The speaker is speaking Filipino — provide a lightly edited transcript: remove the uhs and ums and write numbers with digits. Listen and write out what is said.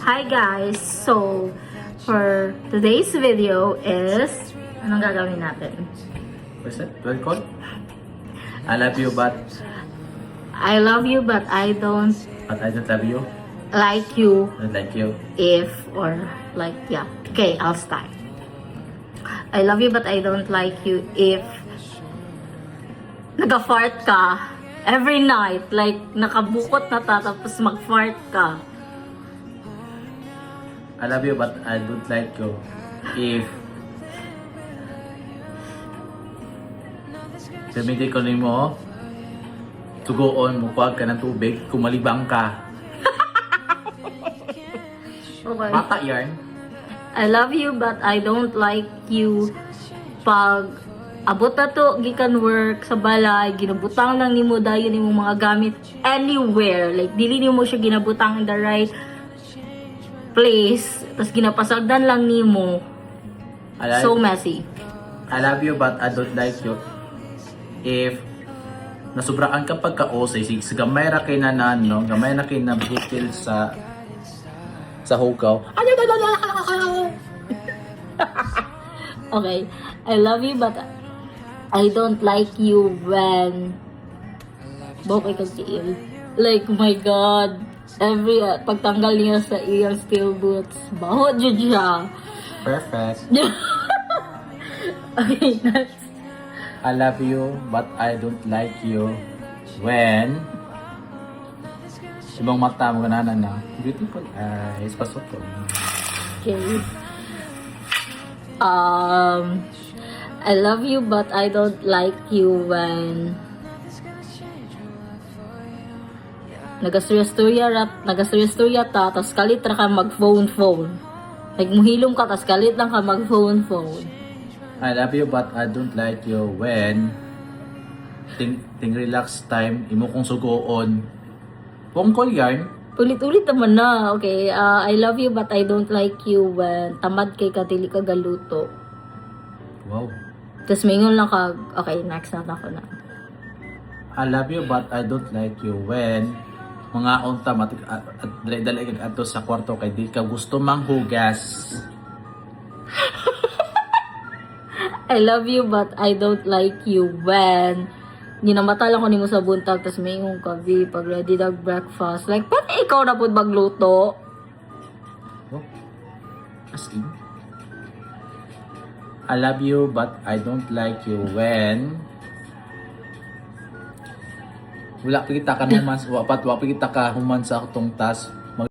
Hi guys! So, for today's video is, anong gagawin natin? What's that? What called? I love you, but I love you but I don't I don't love you. like you I don't like you. if, or like, yeah. Okay, I'll start. I love you but I don't like you if nag-fart ka every night. Like, nakabukot na tapos mag-fart ka. I love you, but I don't like you. If gamitin ko mo to go on, mukuha ka ng tubig, kumalibang ka. Okay. Mata yan. I love you but I don't like you pag abot na to gikan work sa balay ginabutang lang nimo dayon nimo mga gamit anywhere, like dili nimo siya ginabutang in the right place tas ginapasagdan lang nimo. So messy. I love you, but I don't like you if nasubraan ka pagka-osay, sig gamay ra kay nanan, no? Gamay na kay nabutil sa hugaw. Okay, I love you but I don't like you when bokay kag tiil. Like, oh my god, every pagtanggal niya sa iyang steel boots, baho jud siya. Perfect. Okay, next. I love you, but I don't like you when ibang mata mo ganana na beautiful eyes, pasok ko. Okay. I love you but I don't like you when nagastorya ta tas kalit ra ka mag phone. Like muhilom ka tas kalit lang ka mag phone. I love you, but I don't like you when ting relax time imo kong sugoon. Pongkol yan. Ulit-ulit naman na. Okay, I love you but I don't like you when tamad kay ka dili ka galuto. Wow. Tas mingon lang ka, okay, next na ako na. I love you, but I don't like you when mga unta matik at dali kag ato sa kwarto kay di ka gusto manghugas. I love you but I don't like you when ginamata lang ko nimo sa buntag tas mingon ka vi pag ready na breakfast. Like, pati ikaw na pud magluto. Oh. As in. I love you, but I don't like you when wala pa kita ka human, wa pa kita ka human sa atong task